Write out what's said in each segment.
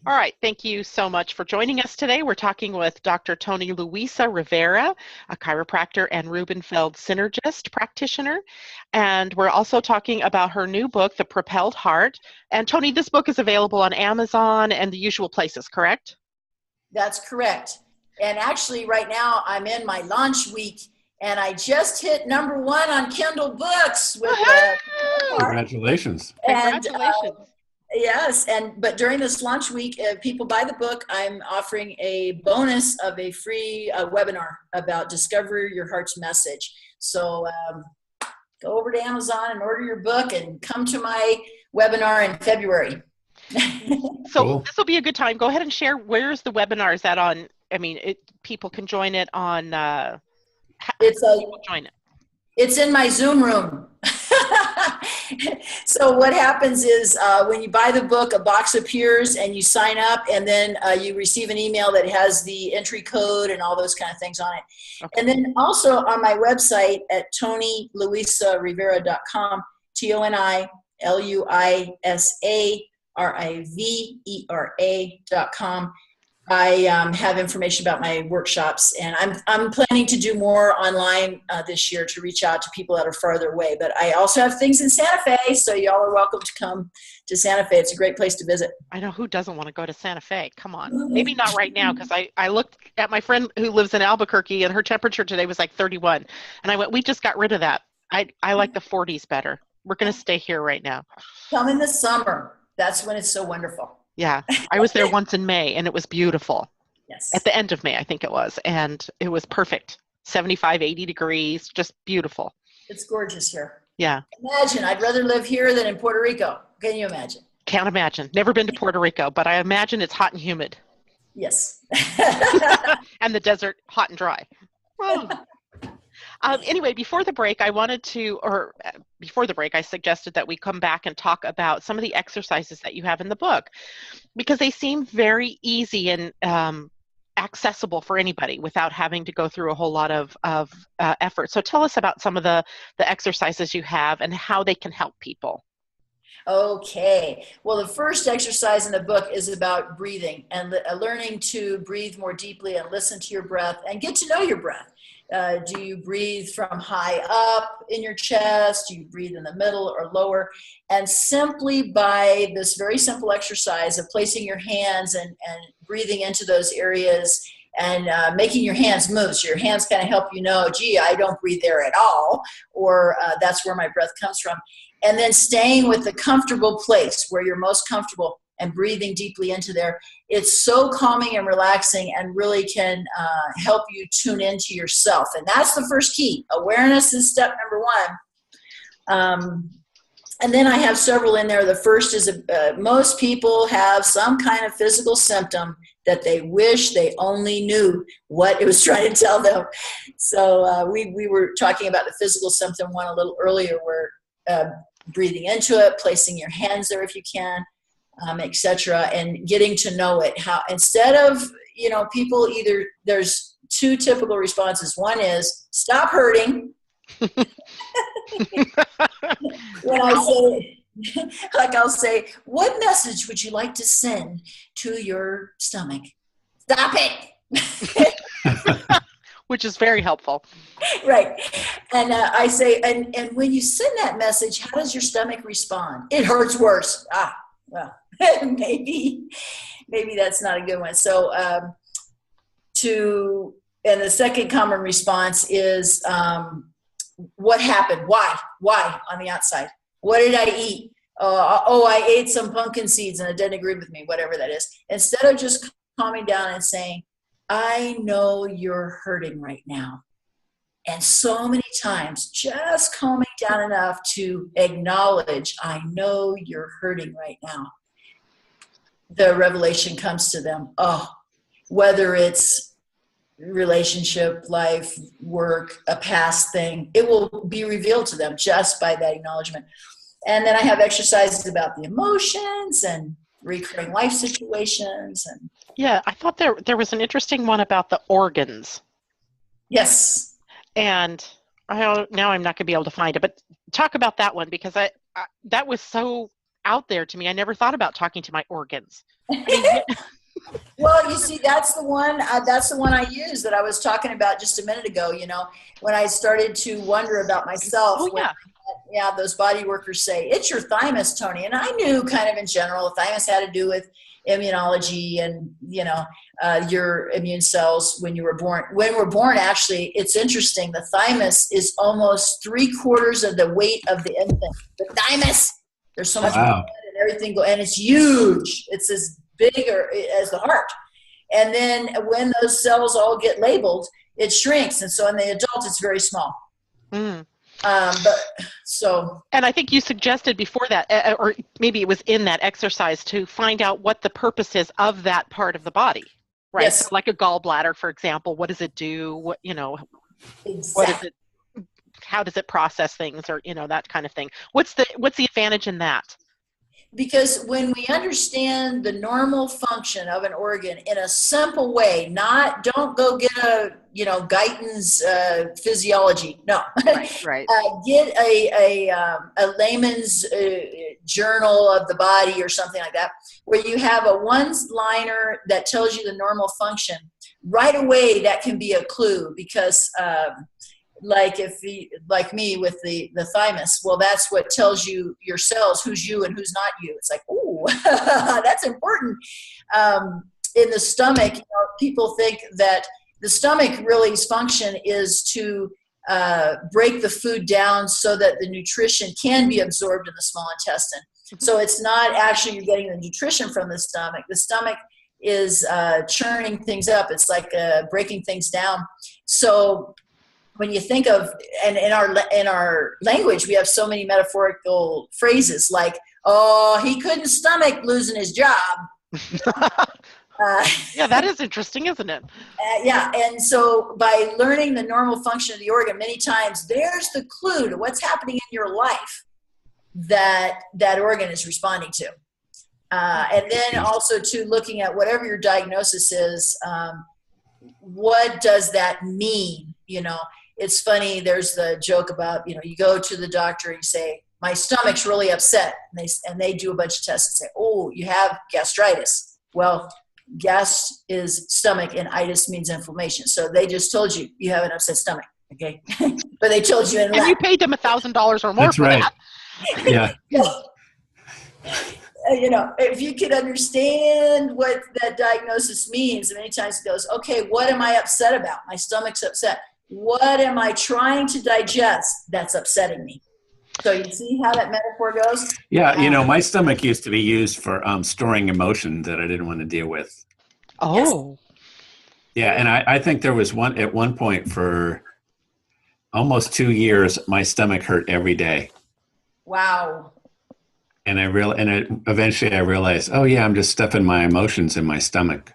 All right, thank you so much for joining us today. We're talking with Dr. Toni Luisa Rivera, a chiropractor and Rubenfeld synergist practitioner. And we're also talking about her new book, The Propelled Heart. And Toni, this book is available on Amazon and the usual places, correct? That's correct. And actually, right now, I'm in my launch week, and I just hit #1 on Kindle Books with Congratulations. and Congratulations. yes, but during this launch week, if people buy the book, I'm offering a bonus of a free webinar about discover your heart's message. So go over to Amazon and order your book, and come to my webinar in February. So Cool. this will be a good time. Go ahead and share, where's the webinar? Is that on, people can join it on, how It's can people join it? It's in my Zoom room. So what happens is when you buy the book, a box appears and you sign up, and then you receive an email that has the entry code and all those kind of things on it. Okay. And then also on my website at ToniLuisaRivera.com, ToniLuisaRivera.com. I have information about my workshops, and I'm planning to do more online this year to reach out to people that are farther away. But I also have things in Santa Fe, so y'all are welcome to come to Santa Fe. It's a great place to visit. I know, who doesn't want to go to Santa Fe? Come on. Maybe not right now, because I looked at my friend who lives in Albuquerque, and her temperature today was like 31. And I went, we just got rid of that. I like the 40s better. We're going to stay here right now. Come in the summer. That's when it's so wonderful. Yeah, I was there once in May, and it was beautiful. Yes. At the end of May, I think it was, and it was perfect. 75, 80 degrees, just beautiful. It's gorgeous here. Yeah. Imagine, I'd rather live here than in Puerto Rico. Can you imagine? Can't imagine. Never been to Puerto Rico, but I imagine it's hot and humid. Yes. And the desert, hot and dry. Oh. Anyway, before the break, I suggested that we come back and talk about some of the exercises that you have in the book, because they seem very easy and accessible for anybody without having to go through a whole lot of effort. So tell us about some of the exercises you have and how they can help people. Okay. Well, the first exercise in the book is about breathing and learning to breathe more deeply and listen to your breath and get to know your breath. Do you breathe from high up in your chest? Do you breathe in the middle or lower? And simply by this very simple exercise of placing your hands and breathing into those areas and making your hands move. So your hands kind of help you know, gee, I don't breathe there at all, or that's where my breath comes from. And then staying with the comfortable place where you're most comfortable and breathing deeply into there. It's so calming and relaxing and really can help you tune into yourself. And that's the first key. Awareness is step #1. And then I have several in there. The first is most people have some kind of physical symptom that they wish they only knew what it was trying to tell them. So we were talking about the physical symptom one a little earlier, where breathing into it, placing your hands there if you can, etc., and getting to know it. How instead of, people either, there's two typical responses. One is stop hurting. When I say, I'll say, what message would you like to send to your stomach? Stop it. Which is very helpful. Right. And I say, and when you send that message, how does your stomach respond? It hurts worse. Well, maybe that's not a good one. So and the second common response is, what happened? Why on the outside? What did I eat? I ate some pumpkin seeds and it didn't agree with me, whatever that is. Instead of just calming down and saying, I know you're hurting right now. And so many times, just calming down enough to acknowledge, I know you're hurting right now. The revelation comes to them. Whether it's relationship, life, work, a past thing, it will be revealed to them just by that acknowledgement. And then I have exercises about the emotions and recurring life situations. And yeah, I thought there was an interesting one about the organs. Yes. And now I'm not going to be able to find it, but talk about that one, because that was so out there to me. I never thought about talking to my organs. I mean, Well, you see, that's the one I use that I was talking about just a minute ago, when I started to wonder about myself. oh yeah. Yeah, those body workers say, it's your thymus, Toni. And I knew kind of in general, the thymus had to do with immunology and, your immune cells when you were born. When we're born, actually, it's interesting. The thymus is almost 3/4 of the weight of the infant. The thymus, there's so much blood and everything, and it's huge. It's as big as the heart. And then when those cells all get labeled, it shrinks. And so in the adult, it's very small. Mm. And I think you suggested before that, or maybe it was in that exercise, to find out what the purpose is of that part of the body, right? Yes. So like a gallbladder, for example, what does it do? What, Exactly. what is it? How does it process things, or that kind of thing? What's the advantage in that? Because when we understand the normal function of an organ in a simple way, don't go get a Guyton's physiology. No, right. Get a layman's journal of the body or something like that, where you have a one-liner that tells you the normal function. Right away, that can be a clue, because like me with the thymus, well, that's what tells you your cells, who's you and who's not you. It's like, oh, that's important. In the stomach, people think that the stomach really's function is to break the food down so that the nutrition can be absorbed in the small intestine. So it's not actually you're getting the nutrition from the stomach. The stomach is churning things up. It's like breaking things down. So when you think of, and in our language, we have so many metaphorical phrases like, oh, he couldn't stomach losing his job. Yeah, that is interesting, isn't it? Yeah, and so by learning the normal function of the organ, many times there's the clue to what's happening in your life that organ is responding to. And then also to looking at whatever your diagnosis is, what does that mean? It's funny, there's the joke about, you go to the doctor and you say, my stomach's really upset. And they do a bunch of tests and say, oh, you have gastritis. Well, gas is stomach and itis means inflammation. So they just told you have an upset stomach. Okay. But they told you in Latin. And you paid them $1,000 or more That's for right. that. Yeah. If you could understand what that diagnosis means, many times it goes, okay, what am I upset about? My stomach's upset. What am I trying to digest that's upsetting me? So you see how that metaphor goes? Yeah, my stomach used to be used for storing emotion that I didn't want to deal with. Oh. Yeah, and I think there was at one point for almost 2 years, my stomach hurt every day. Wow. And eventually I realized, oh yeah, I'm just stuffing my emotions in my stomach.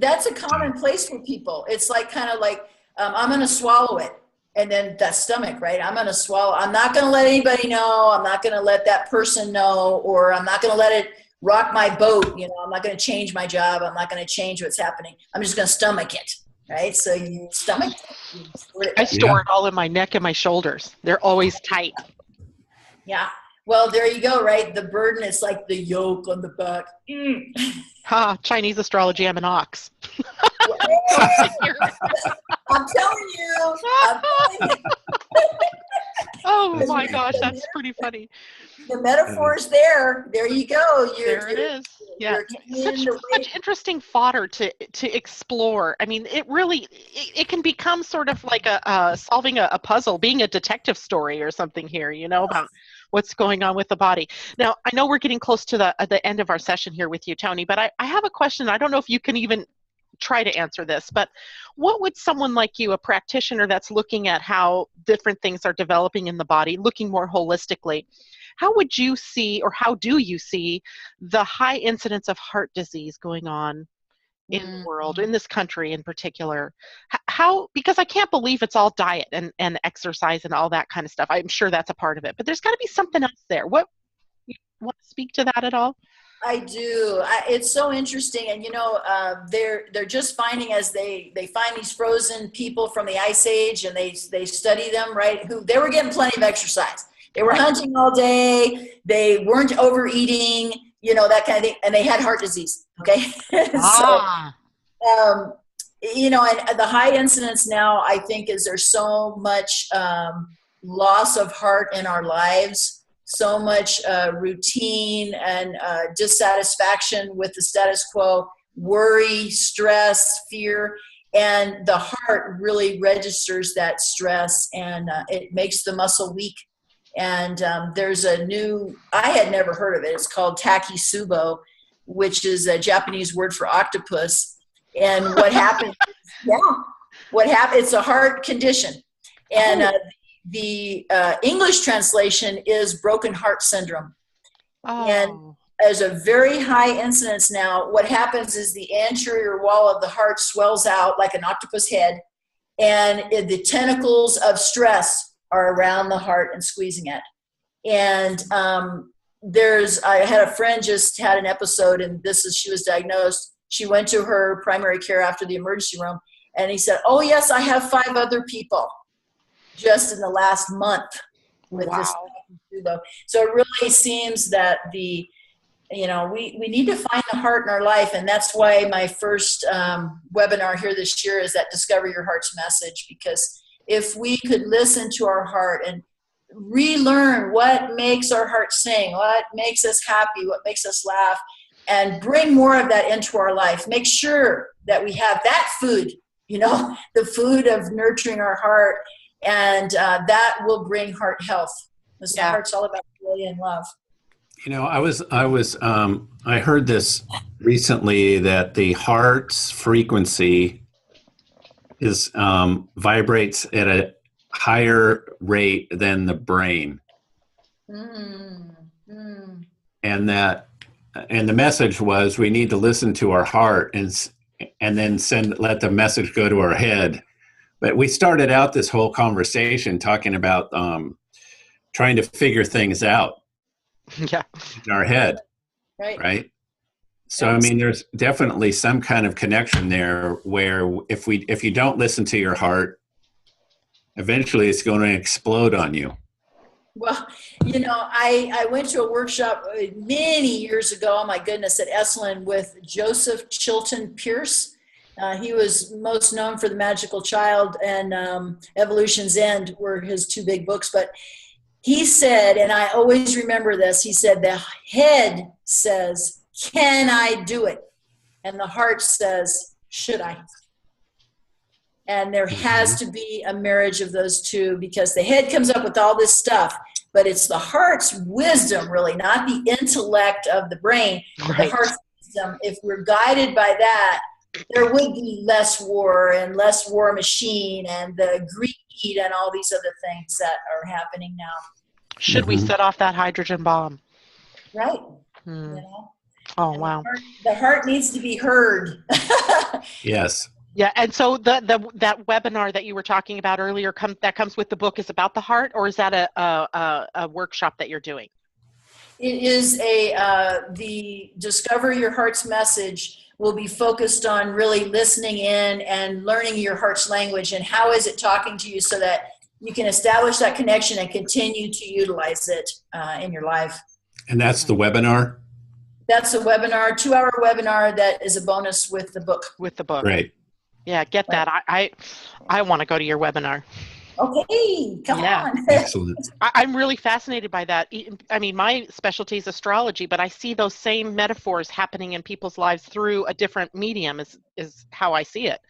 That's a common place for people. It's kind of like, I'm going to swallow it. And then that stomach, right? I'm going to swallow. I'm not going to let anybody know. I'm not going to let that person know, or I'm not going to let it rock my boat. I'm not going to change my job. I'm not going to change what's happening. I'm just going to stomach it, right? So you stomach it. I store it all in my neck and my shoulders. They're always tight. Yeah. Well, there you go, right? The burden is like the yoke on the back. Chinese astrology, I'm an ox. I'm telling you. Oh my gosh, that's pretty funny. The metaphor is there. There you go. There it is. Yeah, such interesting fodder to explore. I mean, it can become sort of like solving a puzzle, being a detective story or something here, about what's going on with the body. Now, I know we're getting close to the end of our session here with you, Toni, but I have a question. I don't know if you can even try to answer this, but what would someone like you, a practitioner that's looking at how different things are developing in the body, looking more holistically, how would you see, or how do you see, the high incidence of heart disease going on in the world, in this country in particular? Because I can't believe it's all diet and exercise and all that kind of stuff. I'm sure that's a part of it, but there's got to be something else there. You want to speak to that at all? I do. It's so interesting, and they're just finding, as they find these frozen people from the Ice Age, and they study them, right? Who they were getting plenty of exercise, They were hunting all day. They weren't overeating, that kind of thing. And they had heart disease. Okay. Ah. So, and the high incidence now, I think, is there's so much loss of heart in our lives, so much routine and dissatisfaction with the status quo, worry, stress, fear, and the heart really registers that stress, and it makes the muscle weak. And there's a new, I had never heard of it. It's called takisubo, which is a Japanese word for octopus. And what happens? It's a heart condition, and the English translation is broken heart syndrome. And as a very high incidence now, what happens is the anterior wall of the heart swells out like an octopus head, and the tentacles of stress are around the heart and squeezing it. And I had a friend just had an episode, and she was diagnosed. She went to her primary care after the emergency room, and he said, "Oh yes, I have 5 other people just in the last month with this." So it really seems that we need to find the heart in our life. And that's why my first webinar here this year is that Discover Your Heart's Message, because if we could listen to our heart and relearn what makes our heart sing, what makes us happy, what makes us laugh, and bring more of that into our life, make sure that we have that food, the food of nurturing our heart, and that will bring heart health. Because the heart's all about joy and love. I heard this recently, that the heart's frequency vibrates at a higher rate than the brain. And the message was, we need to listen to our heart and then let the message go to our head. But we started out this whole conversation talking about trying to figure things out in our head. Right. So, I mean, there's definitely some kind of connection there where if you don't listen to your heart, eventually it's going to explode on you. Well, I went to a workshop many years ago, oh my goodness, at Esalen with Joseph Chilton Pierce. He was most known for The Magical Child and Evolution's End were his 2 big books. But he said, and I always remember this, he said, the head says, "Can I do it?" And the heart says, "Should I?" And there has to be a marriage of those two, because the head comes up with all this stuff, but it's the heart's wisdom, really, not the intellect of the brain. Right. The heart's wisdom, if we're guided by that, there would be less war and less war machine and the greed and all these other things that are happening now. Should we set off that hydrogen bomb? Right. Oh, wow. The heart needs to be heard. Yes. Yeah, and so that webinar that you were talking about earlier that comes with the book is about the heart, or is that a workshop that you're doing? It is the Discover Your Heart's Message will be focused on really listening in and learning your heart's language and how is it talking to you, so that you can establish that connection and continue to utilize it in your life. And that's the webinar? That's a webinar, 2-hour webinar that is a bonus with the book. With the book. Right. Yeah, get that. I want to go to your webinar. Okay, come on. Excellent. I'm really fascinated by that. I mean, my specialty is astrology, but I see those same metaphors happening in people's lives through a different medium is how I see it.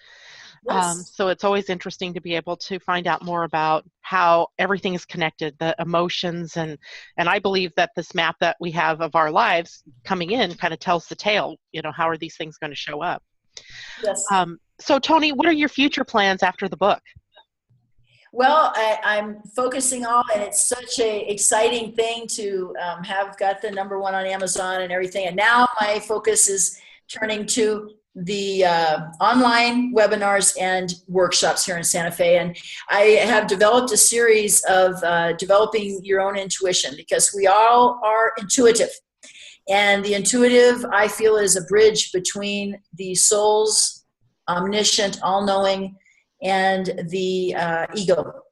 Yes. So it's always interesting to be able to find out more about how everything is connected, the emotions, and I believe that this map that we have of our lives coming in kind of tells the tale. How are these things going to show up? Yes. So Toni, what are your future plans after the book? Well, I'm focusing on, and it's such a exciting thing to have got the #1 on Amazon and everything. And now my focus is turning to the online webinars and workshops here in Santa Fe. And I have developed a series of developing your own intuition, because we all are intuitive. And the intuitive, I feel, is a bridge between the soul's omniscient, all-knowing, and the ego.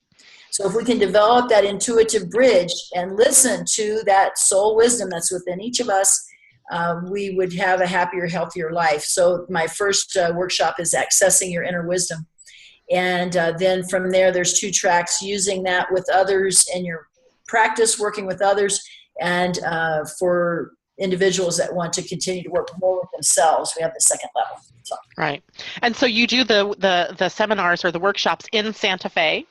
So if we can develop that intuitive bridge and listen to that soul wisdom that's within each of us, we would have a happier, healthier life. So my first workshop is accessing your inner wisdom. And then from there, there's 2 tracks, using that with others in your practice, working with others, and for individuals that want to continue to work more with themselves, we have the second level. So. Right. And so you do the seminars or the workshops in Santa Fe.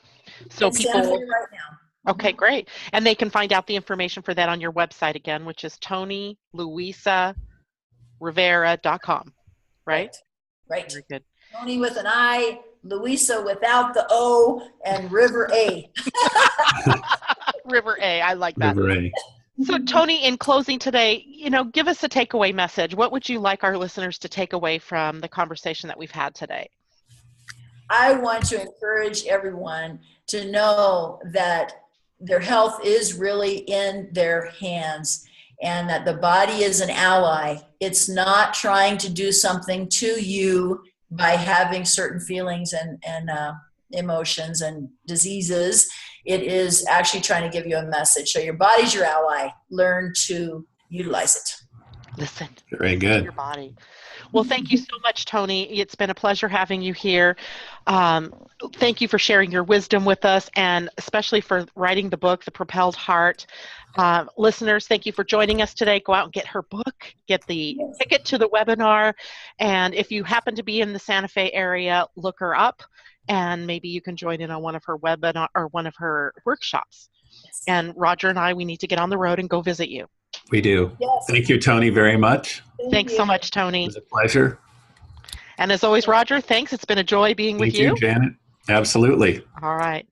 So in people Santa Fe right now. Okay, great. And they can find out the information for that on your website again, which is ToniLuisaRivera.com, right? Right. Very good. Toni with an I, Luisa without the O, and River A. River A, I like that. River A. So Toni, in closing today, give us a takeaway message. What would you like our listeners to take away from the conversation that we've had today? I want to encourage everyone to know that their health is really in their hands, and that the body is an ally. It's not trying to do something to you by having certain feelings and emotions and diseases. It is actually trying to give you a message. So your body's your ally. Learn to utilize it. Listen. Very good. Your body. Well, thank you so much, Toni. It's been a pleasure having you here. Thank you for sharing your wisdom with us, and especially for writing the book, The Propelled Heart. Listeners, thank you for joining us today. Go out and get her book, get the ticket to the webinar, and if you happen to be in the Santa Fe area, look her up, and maybe you can join in on one of her webinar or one of her workshops. And Roger and I, we need to get on the road and go visit you. We do. Yes. Thank you, Toni, very much. Thanks so much, Toni. It was a pleasure. And as always, Roger, thanks. It's been a joy being with you. Thank you, Janet. Absolutely. All right.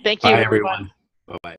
Thank you, Bye, everyone. everyone. Bye-bye.